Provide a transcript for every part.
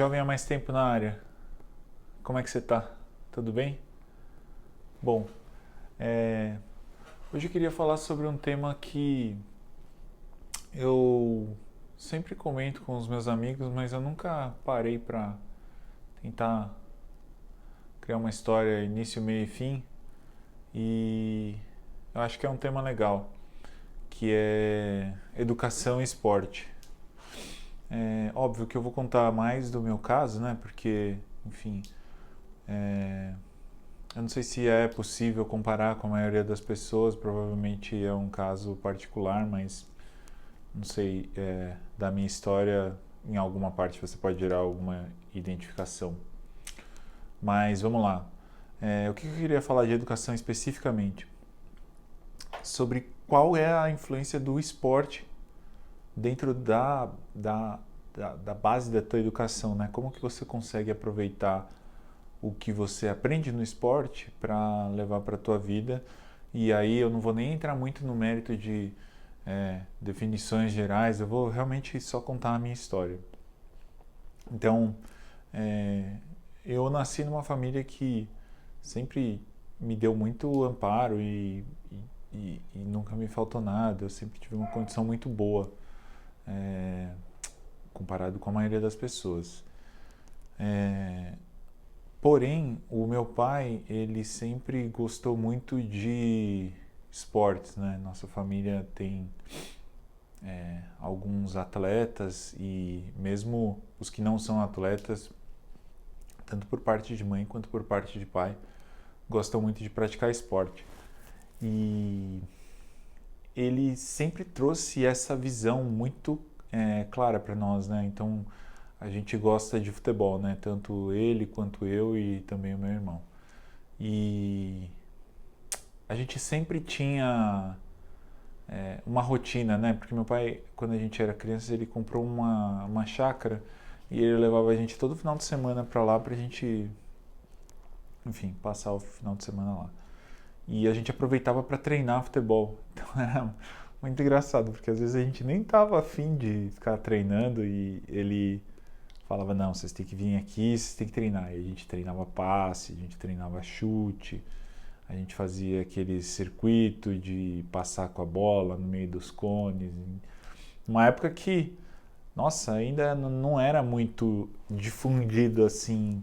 Jovem há mais tempo na área. Como é que você tá? Tudo bem? Bom, hoje eu queria falar sobre um tema que eu sempre comento com os meus amigos, mas eu nunca parei para tentar criar uma história início, meio e fim. E eu acho que é um tema legal, que é educação e esporte. É óbvio que eu vou contar mais do meu caso, né? Porque, enfim, eu não sei se é possível comparar com a maioria das pessoas, provavelmente é um caso particular, mas não sei, da minha história, em alguma parte você pode gerar alguma identificação. Mas vamos lá. O que eu queria falar de educação especificamente? Sobre qual é a influência do esporte dentro da base da tua educação, né? Como que você consegue aproveitar o que você aprende no esporte para levar para a tua vida. E aí eu não vou nem entrar muito no mérito de definições gerais, eu vou realmente só contar a minha história. Então, eu nasci numa família que sempre me deu muito amparo e nunca me faltou nada. Eu sempre tive uma condição muito boa, comparado com a maioria das pessoas. Porém, o meu pai, ele sempre gostou muito de esportes, né? Nossa família tem alguns atletas e mesmo os que não são atletas, tanto por parte de mãe quanto por parte de pai, gostam muito de praticar esporte. E ele sempre trouxe essa visão muito clara para nós, né? Então, a gente gosta de futebol, né? Tanto ele quanto eu e também o meu irmão. E a gente sempre tinha uma rotina, né? Porque meu pai, quando a gente era criança, ele comprou uma chácara e ele levava a gente todo final de semana para lá pra gente, enfim, passar o final de semana lá. E a gente aproveitava para treinar futebol. Então era muito engraçado, porque às vezes a gente nem tava afim de ficar treinando e ele falava, não, vocês têm que vir aqui, vocês têm que treinar. E a gente treinava passe, a gente treinava chute, a gente fazia aquele circuito de passar com a bola no meio dos cones. Uma época que, nossa, ainda não era muito difundido assim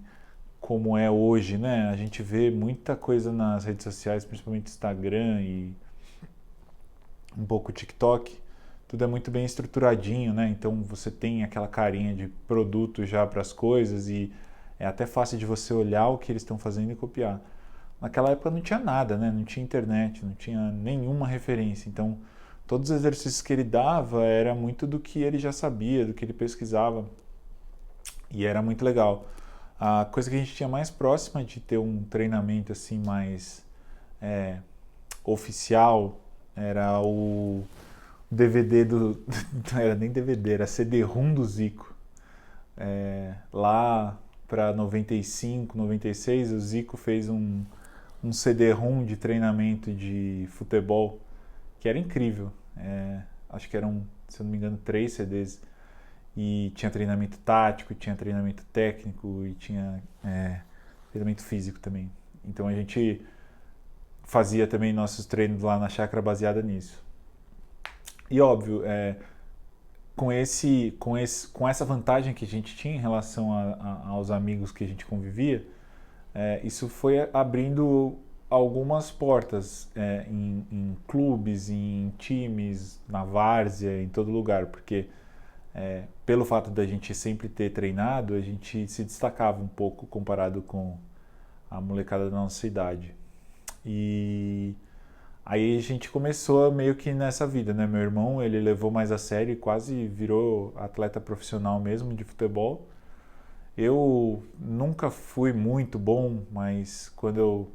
como é hoje, né? A gente vê muita coisa nas redes sociais, principalmente Instagram e um pouco TikTok, tudo é muito bem estruturadinho, né? Então você tem aquela carinha de produto já para as coisas e é até fácil de você olhar o que eles estão fazendo e copiar. Naquela época não tinha nada, né? Não tinha internet, não tinha nenhuma referência. Então todos os exercícios que ele dava era muito do que ele já sabia, do que ele pesquisava e era muito legal. A coisa que a gente tinha mais próxima de ter um treinamento assim mais oficial era o DVD do. Não era nem DVD, era CD-ROM do Zico. Lá para 95, 96, o Zico fez um CD-ROM de treinamento de futebol que era incrível. Acho que eram, se eu não me engano, 3 CDs. E tinha treinamento tático, tinha treinamento técnico e tinha treinamento físico também. Então a gente fazia também nossos treinos lá na chácara baseada nisso. E óbvio, com essa vantagem que a gente tinha em relação aos amigos que a gente convivia, isso foi abrindo algumas portas em clubes, em times, na várzea, em todo lugar, porque pelo fato da gente sempre ter treinado, a gente se destacava um pouco comparado com a molecada da nossa idade. E aí a gente começou meio que nessa vida, né? Meu irmão, ele levou mais a sério e quase virou atleta profissional mesmo de futebol. Eu nunca fui muito bom, mas quando eu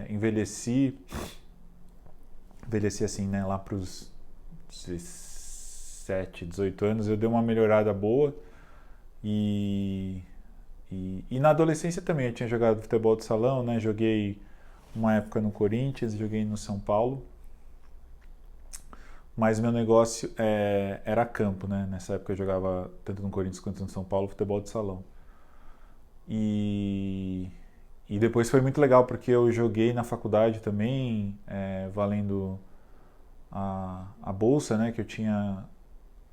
envelheci assim, né? Lá pros 17, 18 anos, eu dei uma melhorada boa e na adolescência também eu tinha jogado futebol de salão, né? Joguei uma época no Corinthians, joguei no São Paulo, mas meu negócio era campo, né? Nessa época eu jogava tanto no Corinthians quanto no São Paulo futebol de salão. E, e depois foi muito legal porque eu joguei na faculdade também, valendo a bolsa, né, que eu tinha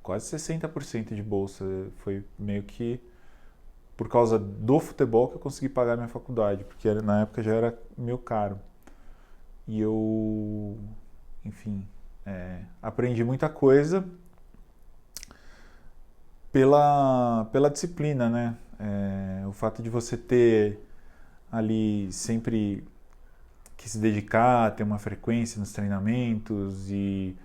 quase 60% de bolsa. Foi meio que por causa do futebol que eu consegui pagar minha faculdade, porque na época já era meio caro. E eu, enfim, aprendi muita coisa pela disciplina, né? O fato de você ter ali sempre que se dedicar, ter uma frequência nos treinamentos e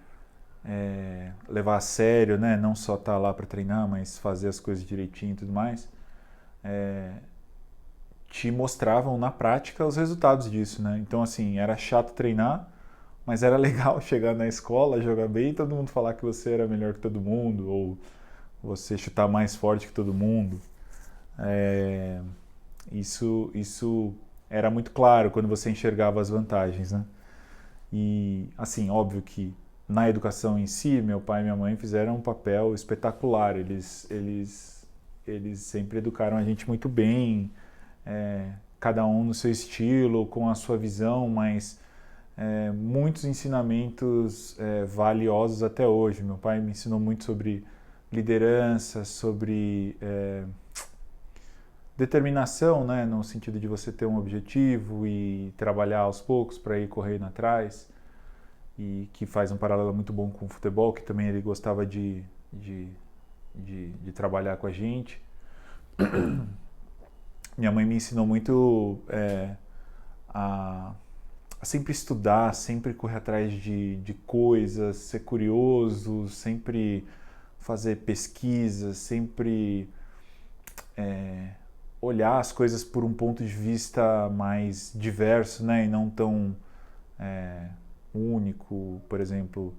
levar a sério, né? Não só estar lá para treinar, mas fazer as coisas direitinho e tudo mais, te mostravam na prática os resultados disso, né? Então, assim, era chato treinar, mas era legal chegar na escola, jogar bem e todo mundo falar que você era melhor que todo mundo, ou você chutar mais forte que todo mundo. Isso era muito claro quando você enxergava as vantagens, né? E, assim, óbvio que na educação em si, meu pai e minha mãe fizeram um papel espetacular. Eles sempre educaram a gente muito bem, cada um no seu estilo, com a sua visão, mas muitos ensinamentos valiosos até hoje. Meu pai me ensinou muito sobre liderança, sobre determinação, né, no sentido de você ter um objetivo e trabalhar aos poucos para ir correndo atrás, e que faz um paralelo muito bom com o futebol, que também ele gostava de trabalhar com a gente. Minha mãe me ensinou muito a sempre estudar, sempre correr atrás de coisas, ser curioso, sempre fazer pesquisas, sempre olhar as coisas por um ponto de vista mais diverso, né, e não tão único. Por exemplo,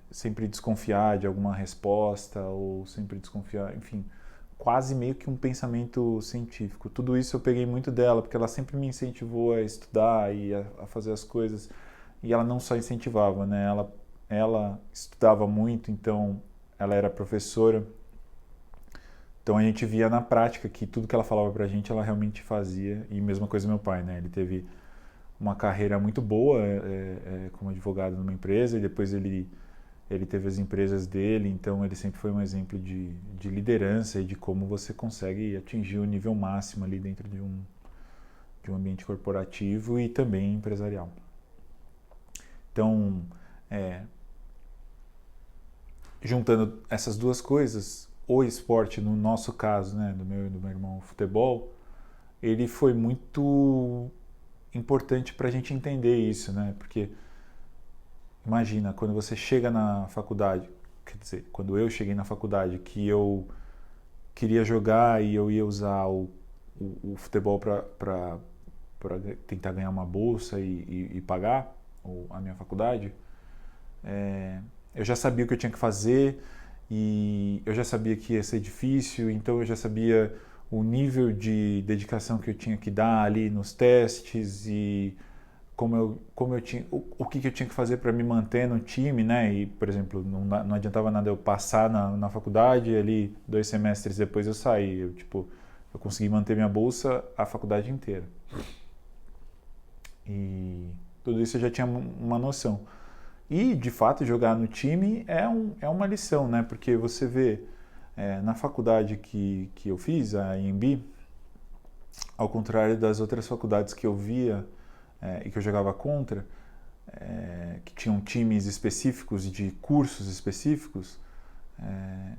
sempre desconfiar de alguma resposta, ou sempre desconfiar, enfim, quase meio que um pensamento científico. Tudo isso eu peguei muito dela, porque ela sempre me incentivou a estudar e a fazer as coisas. E ela não só incentivava, né? Ela estudava muito, então ela era professora. Então a gente via na prática que tudo que ela falava pra gente, ela realmente fazia. E mesma coisa meu pai, né? Ele teve uma carreira muito boa como advogado numa empresa, e depois ele teve as empresas dele, então ele sempre foi um exemplo de liderança e de como você consegue atingir o nível máximo ali dentro de um ambiente corporativo e também empresarial. Então, juntando essas duas coisas, o esporte, no nosso caso, né, do meu e do meu irmão, o futebol, ele foi muito importante para a gente entender isso, né? Porque imagina, quando você chega na faculdade, quer dizer, quando eu cheguei na faculdade, que eu queria jogar e eu ia usar o futebol para tentar ganhar uma bolsa e pagar a minha faculdade, eu já sabia o que eu tinha que fazer e eu já sabia que ia ser difícil, então eu já sabia o nível de dedicação que eu tinha que dar ali nos testes e como eu tinha, o que eu tinha que fazer para me manter no time, né? E, por exemplo, não adiantava nada eu passar na faculdade e ali 2 semestres depois eu saí. Eu consegui manter minha bolsa a faculdade inteira. E tudo isso eu já tinha uma noção. E, de fato, jogar no time é uma lição, né? Porque você vê, na faculdade que eu fiz, a AMB, ao contrário das outras faculdades que eu via e que eu jogava contra, que tinham times específicos de cursos específicos,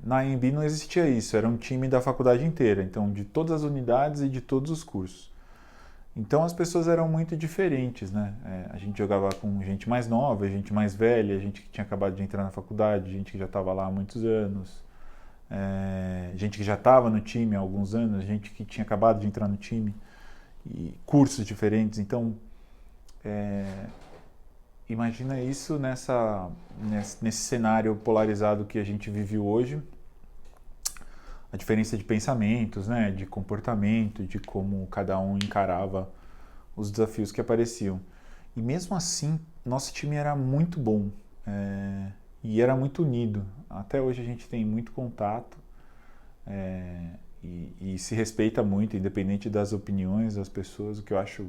na AMB não existia isso, era um time da faculdade inteira, então de todas as unidades e de todos os cursos. Então as pessoas eram muito diferentes, né? A gente jogava com gente mais nova, gente mais velha, gente que tinha acabado de entrar na faculdade, gente que já estava lá há muitos anos, gente que já estava no time há alguns anos, gente que tinha acabado de entrar no time, e cursos diferentes. Então, imagina isso nesse cenário polarizado que a gente vive hoje, a diferença de pensamentos, né, de comportamento, de como cada um encarava os desafios que apareciam. E mesmo assim, nosso time era muito bom e era muito unido. Até hoje a gente tem muito contato e se respeita muito, independente das opiniões das pessoas, o que eu acho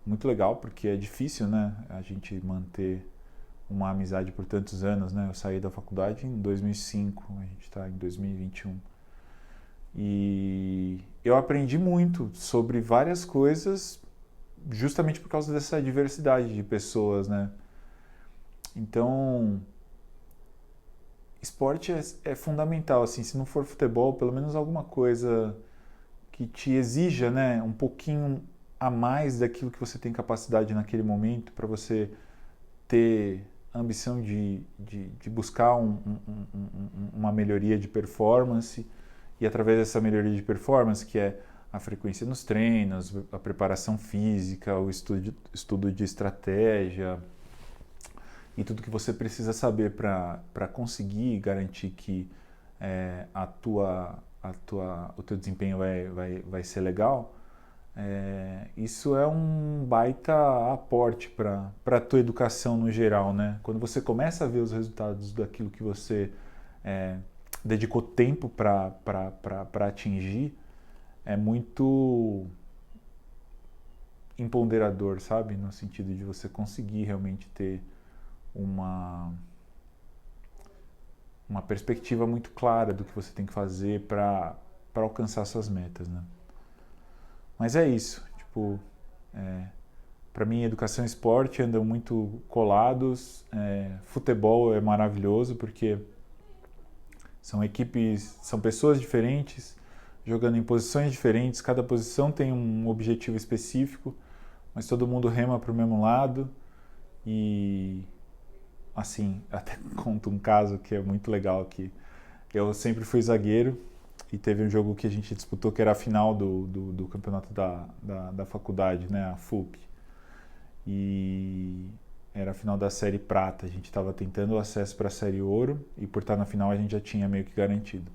muito legal, porque é difícil, né, a gente manter uma amizade por tantos anos, né? Eu saí da faculdade em 2005, a gente está em 2021. E eu aprendi muito sobre várias coisas justamente por causa dessa diversidade de pessoas, né? Então, esporte é fundamental, assim, se não for futebol, pelo menos alguma coisa que te exija, né, um pouquinho a mais daquilo que você tem capacidade naquele momento, para você ter a ambição de buscar uma melhoria de performance, e através dessa melhoria de performance, que é a frequência nos treinos, a preparação física, o estudo de estratégia e tudo que você precisa saber para conseguir garantir que o teu desempenho vai ser legal, isso é um baita aporte para a tua educação no geral, né? Quando você começa a ver os resultados daquilo que você dedicou tempo para atingir, é muito empoderador, sabe? No sentido de você conseguir realmente ter uma perspectiva muito clara do que você tem que fazer para alcançar suas metas, né? Mas é isso, tipo, para mim educação e esporte andam muito colados, futebol é maravilhoso porque são equipes, são pessoas diferentes, jogando em posições diferentes, cada posição tem um objetivo específico, mas todo mundo rema para o mesmo lado e, assim, até conto um caso que é muito legal, que eu sempre fui zagueiro e teve um jogo que a gente disputou que era a final do campeonato da faculdade, né, a FUP, e era a final da série prata, a gente estava tentando o acesso para a série ouro e por estar na final a gente já tinha meio que garantido.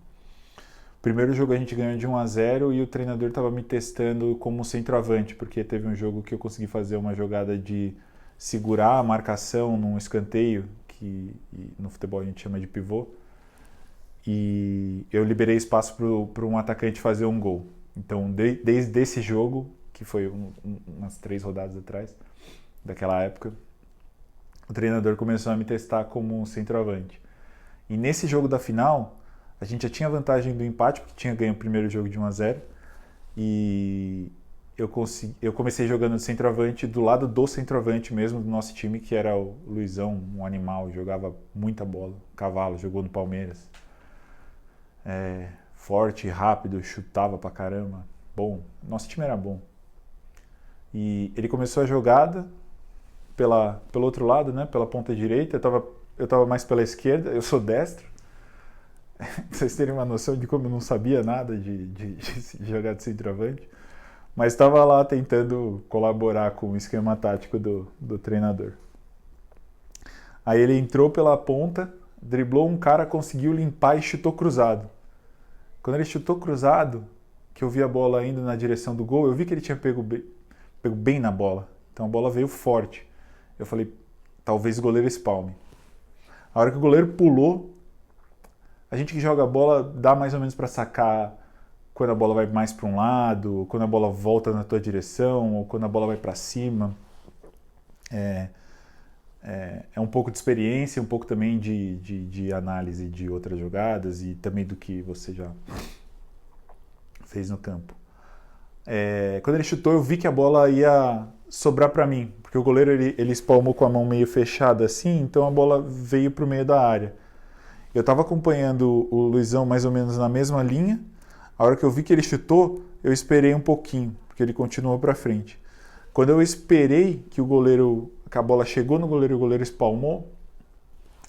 Primeiro jogo a gente ganhou de 1-0 e o treinador estava me testando como centroavante, porque teve um jogo que eu consegui fazer uma jogada de segurar a marcação num escanteio, que no futebol a gente chama de pivô, e eu liberei espaço para um atacante fazer um gol. Então, desde esse jogo, que foi umas 3 rodadas atrás, daquela época, o treinador começou a me testar como centroavante. E nesse jogo da final, a gente já tinha vantagem do empate, porque tinha ganho o primeiro jogo de 1-0. E eu comecei jogando de centroavante do lado do centroavante mesmo do nosso time, que era o Luizão, um animal, jogava muita bola. Cavalo, jogou no Palmeiras. Forte, rápido, chutava pra caramba. Bom, nosso time era bom. E ele começou a jogada pelo outro lado, né, pela ponta direita. Eu tava mais pela esquerda, eu sou destro. Pra vocês terem uma noção de como eu não sabia nada de jogar de centroavante, mas estava lá tentando colaborar com o esquema tático do treinador. Aí ele entrou pela ponta, driblou um cara, conseguiu limpar e chutou cruzado. Quando ele chutou cruzado, que eu vi a bola indo na direção do gol, eu vi que ele tinha pego bem na bola. Então a bola veio forte. Eu falei, talvez o goleiro espalme. A hora que o goleiro pulou, a gente que joga a bola dá mais ou menos para sacar quando a bola vai mais para um lado, quando a bola volta na tua direção, ou quando a bola vai para cima. É um pouco de experiência, um pouco também de análise de outras jogadas e também do que você já fez no campo. Quando ele chutou, eu vi que a bola ia sobrar para mim, porque o goleiro ele espalmou com a mão meio fechada assim, então a bola veio para o meio da área. Eu estava acompanhando o Luizão mais ou menos na mesma linha. A hora que eu vi que ele chutou, eu esperei um pouquinho, porque ele continuou para frente. Quando eu esperei que a bola chegou no goleiro e o goleiro espalmou,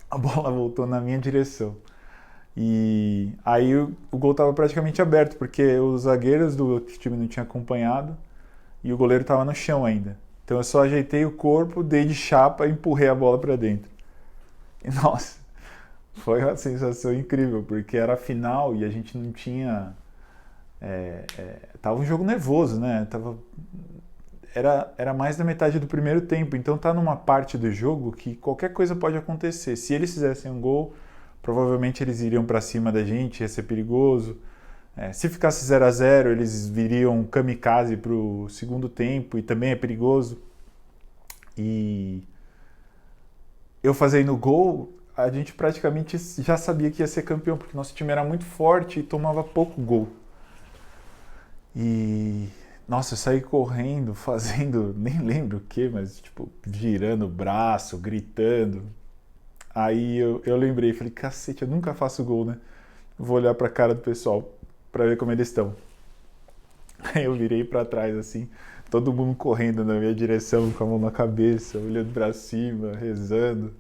a bola voltou na minha direção. E aí o gol estava praticamente aberto, porque os zagueiros do time não tinham acompanhado e o goleiro estava no chão ainda. Então eu só ajeitei o corpo, dei de chapa e empurrei a bola para dentro. E nossa, foi uma sensação incrível, porque era a final e a gente não tinha... tava um jogo nervoso, né? Era mais da metade do primeiro tempo, então tá numa parte do jogo que qualquer coisa pode acontecer. Se eles fizessem um gol, provavelmente eles iriam para cima da gente, ia ser perigoso. Se ficasse 0 a 0 eles viriam kamikaze para o segundo tempo e também é perigoso. E eu fazendo gol, a gente praticamente já sabia que ia ser campeão, porque nosso time era muito forte e tomava pouco gol. E nossa, eu saí correndo, fazendo, nem lembro o que, mas tipo, girando o braço, gritando. Aí eu lembrei, falei, cacete, eu nunca faço gol, né? Vou olhar pra cara do pessoal pra ver como eles estão. Aí eu virei pra trás assim, todo mundo correndo na minha direção, com a mão na cabeça, olhando pra cima, rezando.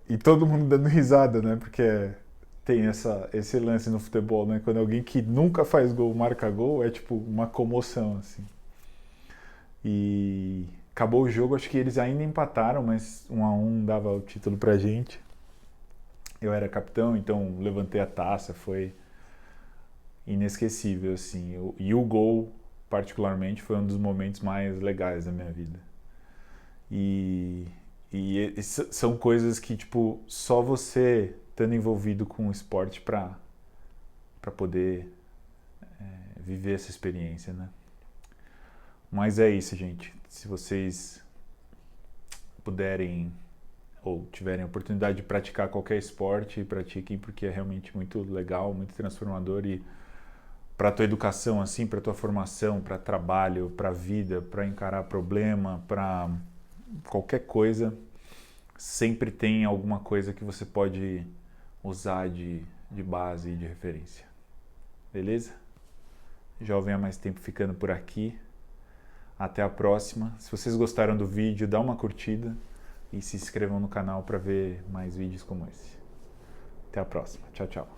E todo mundo dando risada, né? Porque tem esse lance no futebol, né? Quando alguém que nunca faz gol marca gol, é tipo uma comoção, assim. E acabou o jogo, acho que eles ainda empataram, mas 1 a 1 dava o título pra gente. Eu era capitão, então levantei a taça, foi inesquecível, assim. E o gol, particularmente, foi um dos momentos mais legais da minha vida. E, e são coisas que, tipo, só você estando envolvido com o esporte para poder viver essa experiência, né? Mas é isso, gente. Se vocês puderem ou tiverem a oportunidade de praticar qualquer esporte, pratiquem, porque é realmente muito legal, muito transformador e para tua educação, assim, para tua formação, para trabalho, para vida, para encarar problema, para qualquer coisa, sempre tem alguma coisa que você pode usar de base e de referência. Beleza? Jovem há mais tempo ficando por aqui. Até a próxima. Se vocês gostaram do vídeo, dá uma curtida e se inscrevam no canal para ver mais vídeos como esse. Até a próxima. Tchau, tchau.